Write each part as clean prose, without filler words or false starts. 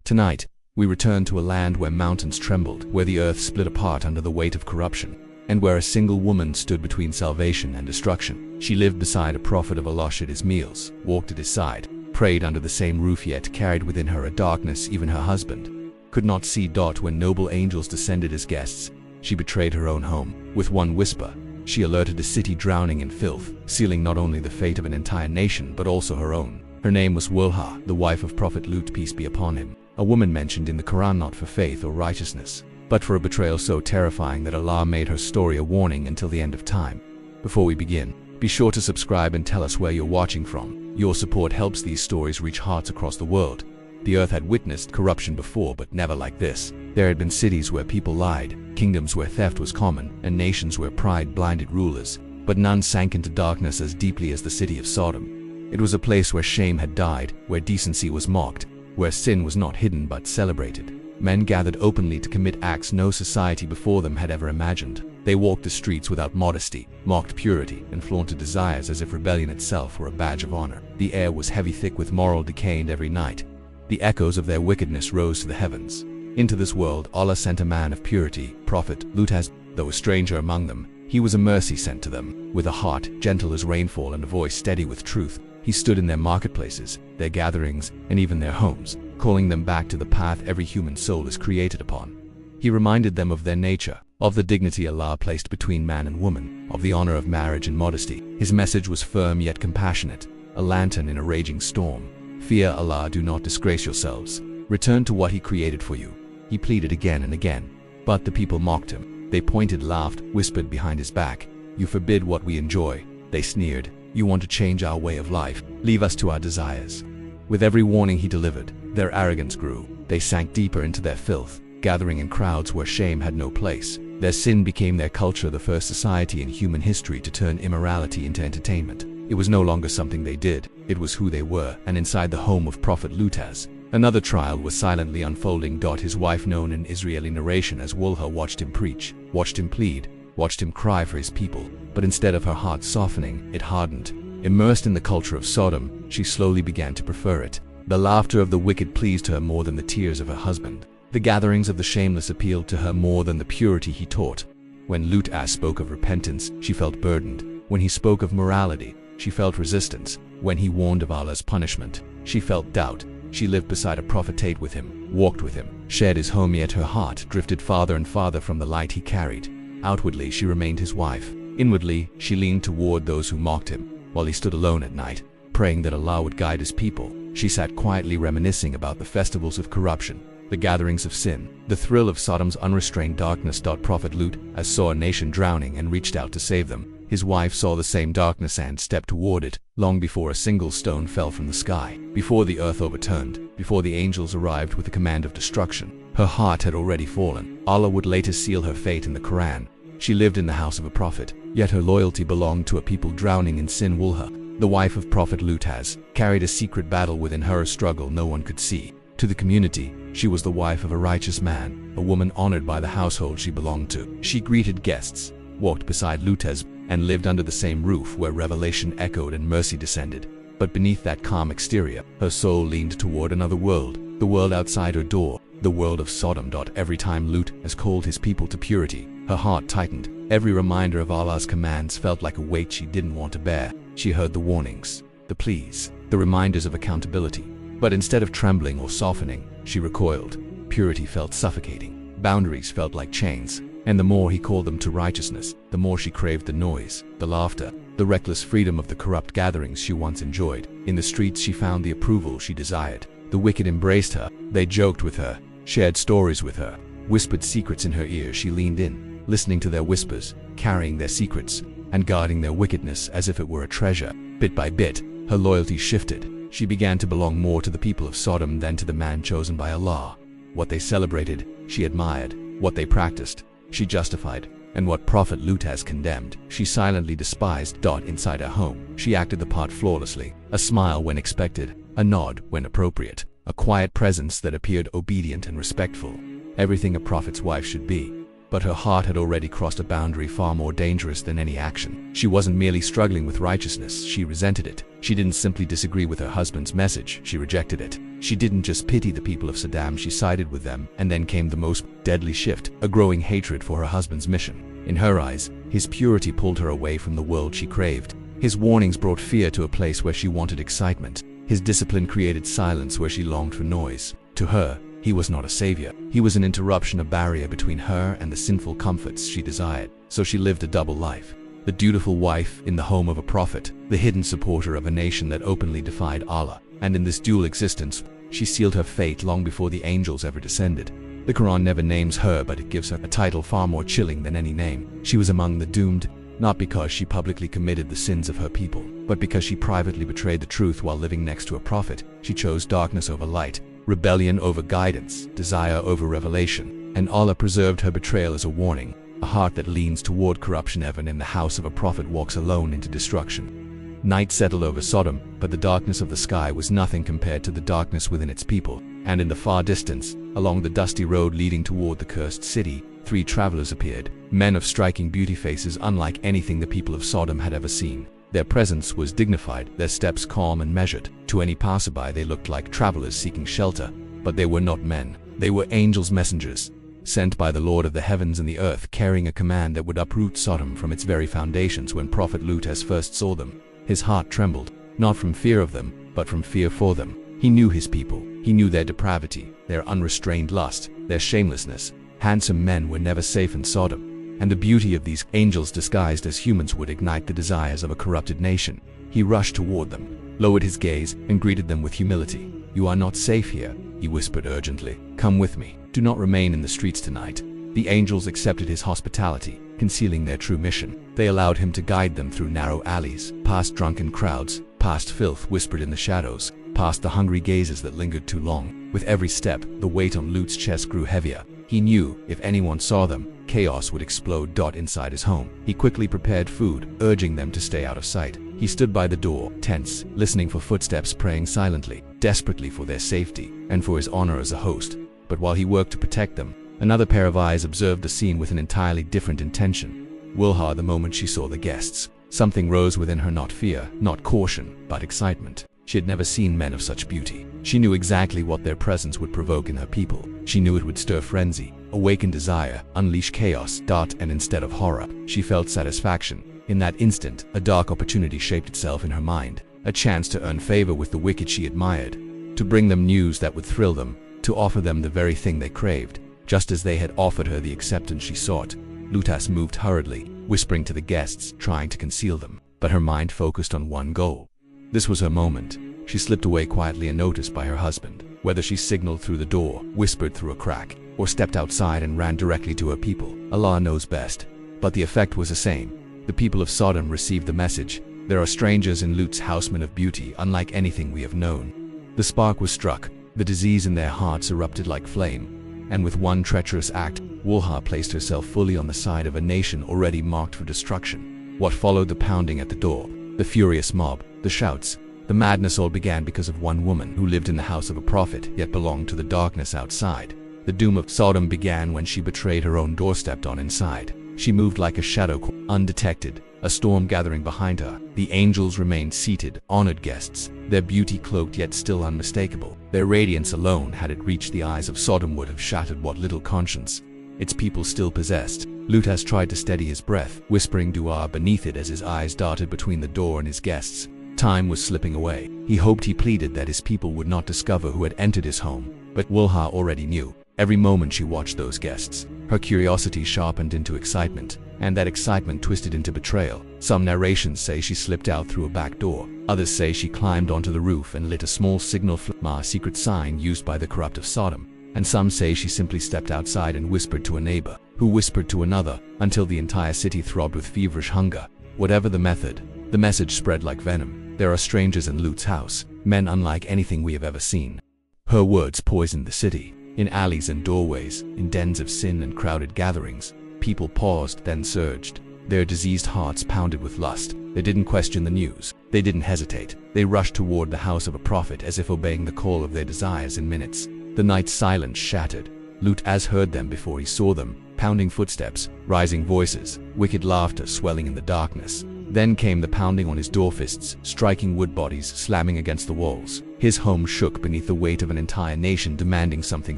Tonight, we return to a land where mountains trembled, where the earth split apart under the weight of corruption, and where a single woman stood between salvation and destruction. She lived beside a prophet of Allah at his meals, walked at his side, prayed under the same roof, yet carried within her a darkness even her husband could not see. When noble angels descended as guests, she betrayed her own home. With one whisper, she alerted a city drowning in filth, sealing not only the fate of an entire nation but also her own. Her name was Wāliha, the wife of Prophet Lūṭ, peace be upon him, a woman mentioned in the Qur'an not for faith or righteousness, but for a betrayal so terrifying that Allah made her story a warning until the end of time. Before we begin, be sure to subscribe and tell us where you're watching from. Your support helps these stories reach hearts across the world. The earth had witnessed corruption before, but never like this. There had been cities where people lied, kingdoms where theft was common, and nations where pride blinded rulers, but none sank into darkness as deeply as the city of Sodom. It was a place where shame had died, where decency was mocked, where sin was not hidden but celebrated. Men gathered openly to commit acts no society before them had ever imagined. They walked the streets without modesty, mocked purity, and flaunted desires as if rebellion itself were a badge of honor. The air was heavy thick with moral decay, and every night the echoes of their wickedness rose to the heavens. Into this world Allah sent a man of purity, Prophet Lūṭ. Though a stranger among them, he was a mercy sent to them. With a heart gentle as rainfall and a voice steady with truth, he stood in their marketplaces, their gatherings, and even their homes, calling them back to the path every human soul is created upon. He reminded them of their nature, of the dignity Allah placed between man and woman, of the honor of marriage and modesty. His message was firm yet compassionate, a lantern in a raging storm. Fear Allah, do not disgrace yourselves. Return to what He created for you. He pleaded again and again. But the people mocked him. They pointed, laughed, whispered behind his back. You forbid what we enjoy. They sneered. You want to change our way of life. Leave us to our desires. With every warning he delivered, their arrogance grew. They sank deeper into their filth, gathering in crowds where shame had no place. Their sin became their culture, the first society in human history to turn immorality into entertainment. It was no longer something they did, it was who they were. And inside the home of Prophet Lūṭ, another trial was silently unfolding. His wife, known in Israeli narration as Wāliha, watched him preach, watched him plead, watched him cry for his people. But instead of her heart softening, it hardened. Immersed in the culture of Sodom, she slowly began to prefer it. The laughter of the wicked pleased her more than the tears of her husband. The gatherings of the shameless appealed to her more than the purity he taught. When Lūṭ spoke of repentance, she felt burdened. When he spoke of morality, she felt resistance. When he warned of Allah's punishment, she felt doubt. She lived beside a prophet, with him, walked with him, shared his home, yet her heart drifted farther and farther from the light he carried. Outwardly, she remained his wife. Inwardly, she leaned toward those who mocked him. While he stood alone at night, praying that Allah would guide his people, she sat quietly reminiscing about the festivals of corruption, the gatherings of sin, the thrill of Sodom's unrestrained darkness. Prophet Lūṭ saw a nation drowning and reached out to save them. His wife saw the same darkness and stepped toward it, long before a single stone fell from the sky, before the earth overturned, before the angels arrived with the command of destruction. Her heart had already fallen. Allah would later seal her fate in the Qur'an. She lived in the house of a prophet, yet her loyalty belonged to a people drowning in sin. Wāliha, the wife of Prophet Lūṭ, carried a secret battle within her, a struggle no one could see. To the community, she was the wife of a righteous man, a woman honored by the household she belonged to. She greeted guests, walked beside Lūṭ, and lived under the same roof where revelation echoed and mercy descended. But beneath that calm exterior, her soul leaned toward another world, the world outside her door, the world of Sodom. Every time Lūṭ called his people to purity, her heart tightened. Every reminder of Allah's commands felt like a weight she didn't want to bear. She heard the warnings, the pleas, the reminders of accountability. But instead of trembling or softening, she recoiled. Purity felt suffocating. Boundaries felt like chains. And the more he called them to righteousness, the more she craved the noise, the laughter, the reckless freedom of the corrupt gatherings she once enjoyed. In the streets she found the approval she desired. The wicked embraced her. They joked with her, shared stories with her, whispered secrets in her ear. She leaned in, listening to their whispers, carrying their secrets, and guarding their wickedness as if it were a treasure. Bit by bit, her loyalty shifted. She began to belong more to the people of Sodom than to the man chosen by Allah. What they celebrated, she admired. What they practiced, she justified. And what Prophet Lūṭ condemned, she silently despised. Inside her home, she acted the part flawlessly. A smile when expected, a nod when appropriate, a quiet presence that appeared obedient and respectful. Everything a prophet's wife should be. But her heart had already crossed a boundary far more dangerous than any action. She wasn't merely struggling with righteousness, she resented it. She didn't simply disagree with her husband's message, she rejected it. She didn't just pity the people of Sodom, she sided with them. And then came the most deadly shift, a growing hatred for her husband's mission. In her eyes, his purity pulled her away from the world she craved. His warnings brought fear to a place where she wanted excitement. His discipline created silence where she longed for noise. To her, he was not a savior. He was an interruption, a barrier between her and the sinful comforts she desired. So she lived a double life. The dutiful wife in the home of a prophet, the hidden supporter of a nation that openly defied Allah. And in this dual existence, she sealed her fate long before the angels ever descended. The Qur'an never names her, but it gives her a title far more chilling than any name. She was among the doomed, not because she publicly committed the sins of her people, but because she privately betrayed the truth while living next to a prophet. She chose darkness over light, rebellion over guidance, desire over revelation, and Allah preserved her betrayal as a warning. A heart that leans toward corruption even in the house of a prophet walks alone into destruction. Night settled over Sodom, but the darkness of the sky was nothing compared to the darkness within its people. And in the far distance, along the dusty road leading toward the cursed city, 3 travelers appeared, men of striking beauty, faces unlike anything the people of Sodom had ever seen. Their presence was dignified, their steps calm and measured. To any passerby they looked like travelers seeking shelter, but they were not men. They were angels' messengers, sent by the Lord of the heavens and the earth, carrying a command that would uproot Sodom from its very foundations. When Prophet Lūṭ first saw them, his heart trembled, not from fear of them, but from fear for them. He knew his people. He knew their depravity, their unrestrained lust, their shamelessness. Handsome men were never safe in Sodom, and the beauty of these angels disguised as humans would ignite the desires of a corrupted nation. He rushed toward them, lowered his gaze, and greeted them with humility. "You are not safe here," he whispered urgently. "Come with me. Do not remain in the streets tonight." The angels accepted his hospitality, concealing their true mission. They allowed him to guide them through narrow alleys, past drunken crowds, past filth whispered in the shadows, past the hungry gazes that lingered too long. With every step, the weight on Lūṭ's chest grew heavier. He knew, if anyone saw them, chaos would explode. Inside his home, he quickly prepared food, urging them to stay out of sight. He stood by the door, tense, listening for footsteps, praying silently, desperately for their safety, and for his honor as a host. But while he worked to protect them, another pair of eyes observed the scene with an entirely different intention. Wāliha, the moment she saw the guests, something rose within her, not fear, not caution, but excitement. She had never seen men of such beauty. She knew exactly what their presence would provoke in her people. She knew it would stir frenzy, awaken desire, unleash chaos. And instead of horror, she felt satisfaction. In that instant, a dark opportunity shaped itself in her mind, a chance to earn favor with the wicked she admired, to bring them news that would thrill them, to offer them the very thing they craved, just as they had offered her the acceptance she sought. Lūṭ moved hurriedly, whispering to the guests, trying to conceal them, but her mind focused on one goal. This was her moment. She slipped away quietly unnoticed by her husband. Whether she signaled through the door, whispered through a crack, or stepped outside and ran directly to her people, Allah knows best. But the effect was the same. The people of Sodom received the message. There are strangers in Lūṭ's house, men of beauty, unlike anything we have known. The spark was struck. The disease in their hearts erupted like flame. And with one treacherous act, Wāliha placed herself fully on the side of a nation already marked for destruction. What followed the pounding at the door, the furious mob, the shouts, the madness, all began because of one woman who lived in the house of a prophet, yet belonged to the darkness outside. The doom of Sodom began when she betrayed her own door, stepped on inside. She moved like a shadow, undetected, a storm gathering behind her. The angels remained seated, honored guests, their beauty cloaked yet still unmistakable. Their radiance alone, had it reached the eyes of Sodom, would have shattered what little conscience its people still possessed. Lūṭ tried to steady his breath, whispering dua beneath it as his eyes darted between the door and his guests. Time was slipping away. He hoped, he pleaded, that his people would not discover who had entered his home. But Wāliha already knew. Every moment she watched those guests, her curiosity sharpened into excitement, and that excitement twisted into betrayal. Some narrations say she slipped out through a back door. Others say she climbed onto the roof and lit a small signal flame, a secret sign used by the corrupt of Sodom. And some say she simply stepped outside and whispered to a neighbor, who whispered to another, until the entire city throbbed with feverish hunger. Whatever the method, the message spread like venom. There are strangers in Lūṭ's house, men unlike anything we have ever seen. Her words poisoned the city. In alleys and doorways, in dens of sin and crowded gatherings, people paused, then surged. Their diseased hearts pounded with lust. They didn't question the news. They didn't hesitate. They rushed toward the house of a prophet, as if obeying the call of their desires. In minutes, the night's silence shattered. Lūṭ heard them before he saw them, Pounding footsteps, rising voices, wicked laughter swelling in the darkness. Then came the pounding on his doorfists, striking wood bodies, slamming against the walls. His home shook beneath the weight of an entire nation demanding something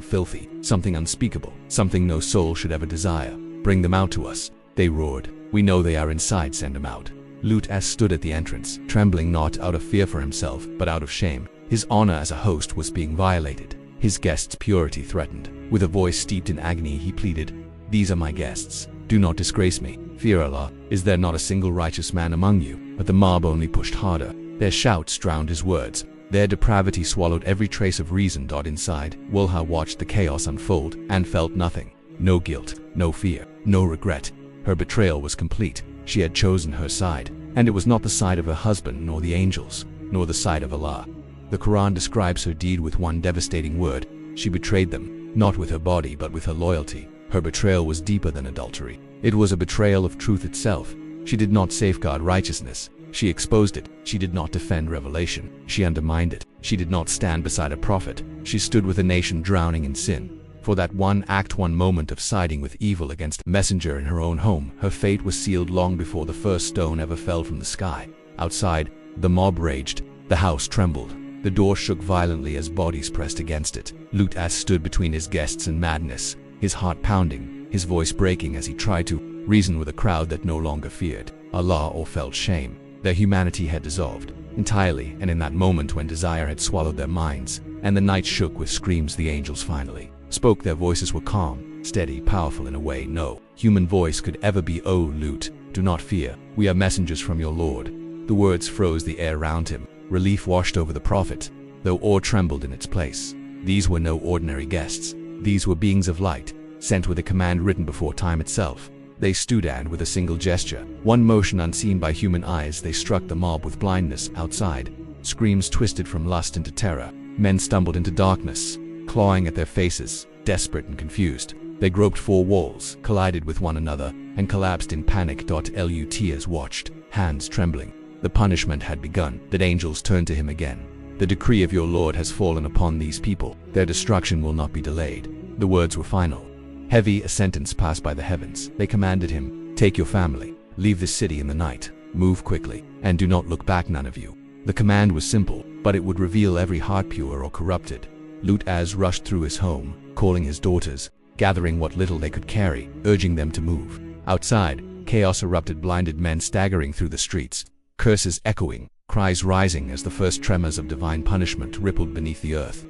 filthy, something unspeakable, something no soul should ever desire. "Bring them out to us," they roared. "We know they are inside, send them out." Lūṭ stood at the entrance, trembling not out of fear for himself, but out of shame. His honor as a host was being violated, his guests' purity threatened. With a voice steeped in agony, he pleaded, "These are my guests. Do not disgrace me. Fear Allah. Is there not a single righteous man among you?" But the mob only pushed harder. Their shouts drowned his words. Their depravity swallowed every trace of reason. Inside, Wāliha watched the chaos unfold and felt nothing. No guilt, no fear, no regret. Her betrayal was complete. She had chosen her side, and it was not the side of her husband, nor the angels, nor the side of Allah. The Qur'an describes her deed with one devastating word: she betrayed them, not with her body but with her loyalty. Her betrayal was deeper than adultery. It was a betrayal of truth itself. She did not safeguard righteousness. She exposed it. She did not defend revelation. She undermined it. She did not stand beside a prophet. She stood with a nation drowning in sin. For that one act, one moment of siding with evil against a messenger in her own home, her fate was sealed long before the first stone ever fell from the sky. Outside, the mob raged. The house trembled. The door shook violently as bodies pressed against it. Lūṭ stood between his guests and madness, his heart pounding, his voice breaking as he tried to reason with a crowd that no longer feared Allah or felt shame. Their humanity had dissolved entirely, and in that moment when desire had swallowed their minds, and the night shook with screams, the angels finally spoke. Their voices were calm, steady, powerful in a way no human voice could ever be. "O Lūṭ, do not fear. We are messengers from your Lord." The words froze the air around him. Relief washed over the prophet, though awe trembled in its place. These were no ordinary guests. These were beings of light, sent with a command written before time itself. They stood, and with a single gesture, one motion unseen by human eyes, they struck the mob with blindness. Outside, screams twisted from lust into terror. Men stumbled into darkness, clawing at their faces, desperate and confused. They groped four walls, collided with one another, and collapsed in panic. Lūṭ as watched, hands trembling. The punishment had begun. The angels turned to him again. "The decree of your Lord has fallen upon these people. Their destruction will not be delayed." The words were final. Heavy, a sentence passed by the heavens. They commanded him, "Take your family, leave this city in the night, move quickly, and do not look back, none of you." The command was simple, but it would reveal every heart pure or corrupted. Lūṭ rushed through his home, calling his daughters, gathering what little they could carry, urging them to move. Outside, chaos erupted, blinded men staggering through the streets, curses echoing, cries rising as the first tremors of divine punishment rippled beneath the earth.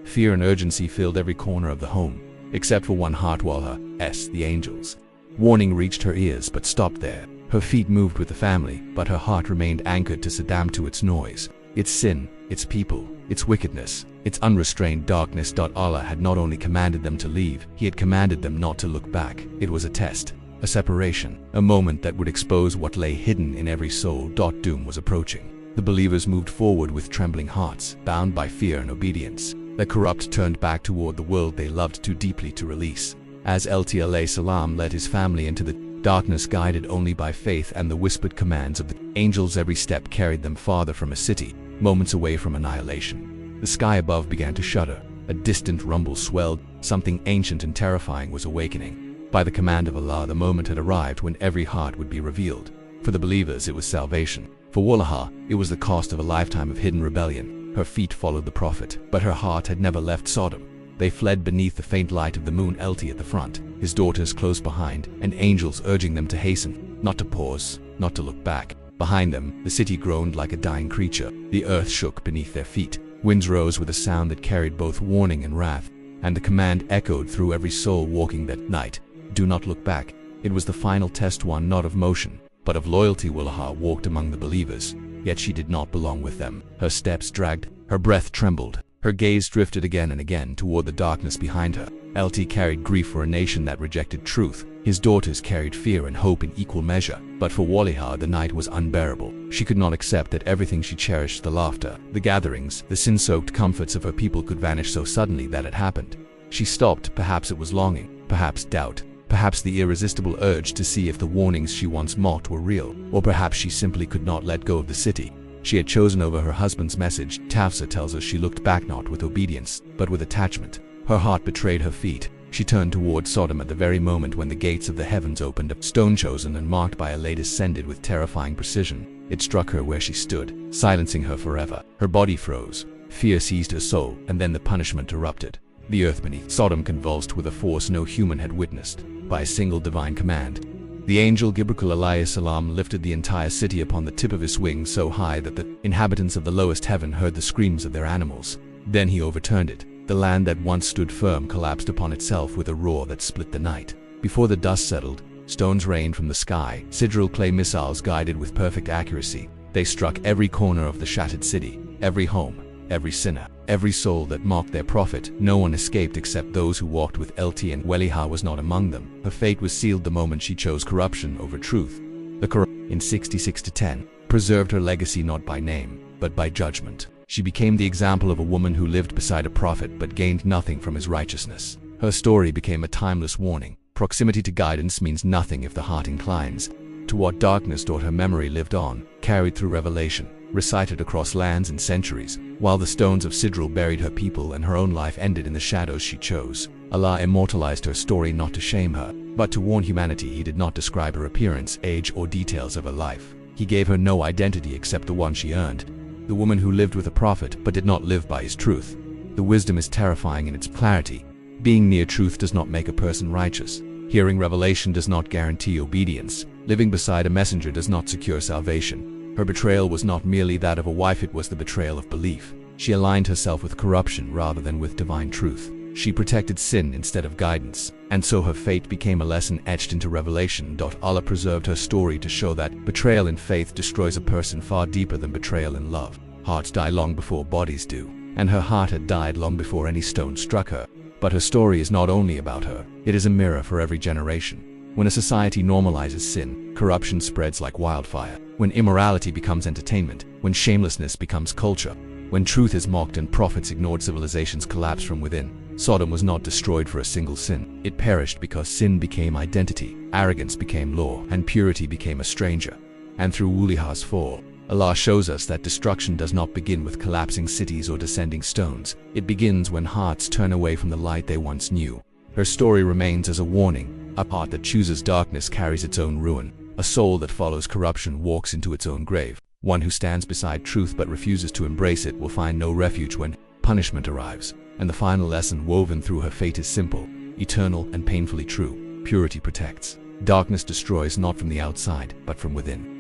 Fear and urgency filled every corner of the home, except for one heart, Wāliha's, the angels. Warning reached her ears but stopped there. Her feet moved with the family, but her heart remained anchored to Sodom, to its noise, its sin, its people, its wickedness, its unrestrained darkness. Allah had not only commanded them to leave, He had commanded them not to look back. It was a test, a separation, a moment that would expose what lay hidden in every soul. Doom was approaching. The believers moved forward with trembling hearts, bound by fear and obedience. The corrupt turned back toward the world they loved too deeply to release. As Al-Salam led his family into the darkness, guided only by faith and the whispered commands of the angels, every step carried them farther from a city, moments away from annihilation. The sky above began to shudder. A distant rumble swelled. Something ancient and terrifying was awakening. By the command of Allah, the moment had arrived when every heart would be revealed. For the believers, it was salvation. For Wāliha, it was the cost of a lifetime of hidden rebellion. Her feet followed the prophet, but her heart had never left Sodom. They fled beneath the faint light of the moon, at the front, his daughters close behind, and angels urging them to hasten, not to pause, not to look back. Behind them, the city groaned like a dying creature. The earth shook beneath their feet. Winds rose with a sound that carried both warning and wrath, and the command echoed through every soul walking that night. Do not look back. It was the final test, one not of motion, but of loyalty. Wāliha walked among the believers, yet she did not belong with them. Her steps dragged, her breath trembled, her gaze drifted again and again toward the darkness behind her. Lūṭ carried grief for a nation that rejected truth. His daughters carried fear and hope in equal measure. But for Wāliha, the night was unbearable. She could not accept that everything she cherished, the laughter, the gatherings, the sin-soaked comforts of her people, could vanish so suddenly that it happened. She stopped. Perhaps it was longing, perhaps doubt, perhaps the irresistible urge to see if the warnings she once mocked were real, or perhaps she simply could not let go of the city she had chosen over her husband's message. Tafsir tells us she looked back not with obedience, but with attachment. Her heart betrayed her feet. She turned toward Sodom at the very moment when the gates of the heavens opened up. Stone chosen and marked by a lay descended with terrifying precision. It struck her where she stood, silencing her forever. Her body froze. Fear seized her soul, and then the punishment erupted. The earth beneath Sodom convulsed with a force no human had witnessed. By a single divine command, the angel Gabriel alayhi salam lifted the entire city upon the tip of his wings so high that the inhabitants of the lowest heaven heard the screams of their animals. Then he overturned it. The land that once stood firm collapsed upon itself with a roar that split the night. Before the dust settled, stones rained from the sky, sigil clay missiles guided with perfect accuracy. They struck every corner of the shattered city, every home, every sinner, every soul that mocked their prophet. No one escaped except those who walked with Lūṭ, and Wāliha was not among them. Her fate was sealed the moment she chose corruption over truth. The Qur'an, in 66-10, preserved her legacy not by name, but by judgment. She became the example of a woman who lived beside a prophet but gained nothing from his righteousness. Her story became a timeless warning. Proximity to guidance means nothing if the heart inclines to what darkness taught. Her memory lived on, carried through revelation, recited across lands and centuries, while the stones of sigil buried her people and her own life ended in the shadows she chose. Allah immortalized her story not to shame her, but to warn humanity. He did not describe her appearance, age, or details of her life. He gave her no identity except the one she earned. The woman who lived with a prophet but did not live by his truth. The wisdom is terrifying in its clarity. Being near truth does not make a person righteous. Hearing revelation does not guarantee obedience. Living beside a messenger does not secure salvation. Her betrayal was not merely that of a wife, it was the betrayal of belief. She aligned herself with corruption rather than with divine truth. She protected sin instead of guidance, and so her fate became a lesson etched into revelation. Allah preserved her story to show that betrayal in faith destroys a person far deeper than betrayal in love. Hearts die long before bodies do, and her heart had died long before any stone struck her. But her story is not only about her, it is a mirror for every generation. When a society normalizes sin, corruption spreads like wildfire. When immorality becomes entertainment, when shamelessness becomes culture, when truth is mocked and prophets ignored, civilizations collapse from within. Sodom was not destroyed for a single sin. It perished because sin became identity, arrogance became law, and purity became a stranger. And through Wāliha's fall, Allah shows us that destruction does not begin with collapsing cities or descending stones. It begins when hearts turn away from the light they once knew. Her story remains as a warning. A heart that chooses darkness carries its own ruin. A soul that follows corruption walks into its own grave. One who stands beside truth but refuses to embrace it will find no refuge when punishment arrives. And the final lesson woven through her fate is simple, eternal, and painfully true. Purity protects. Darkness destroys not from the outside, but from within.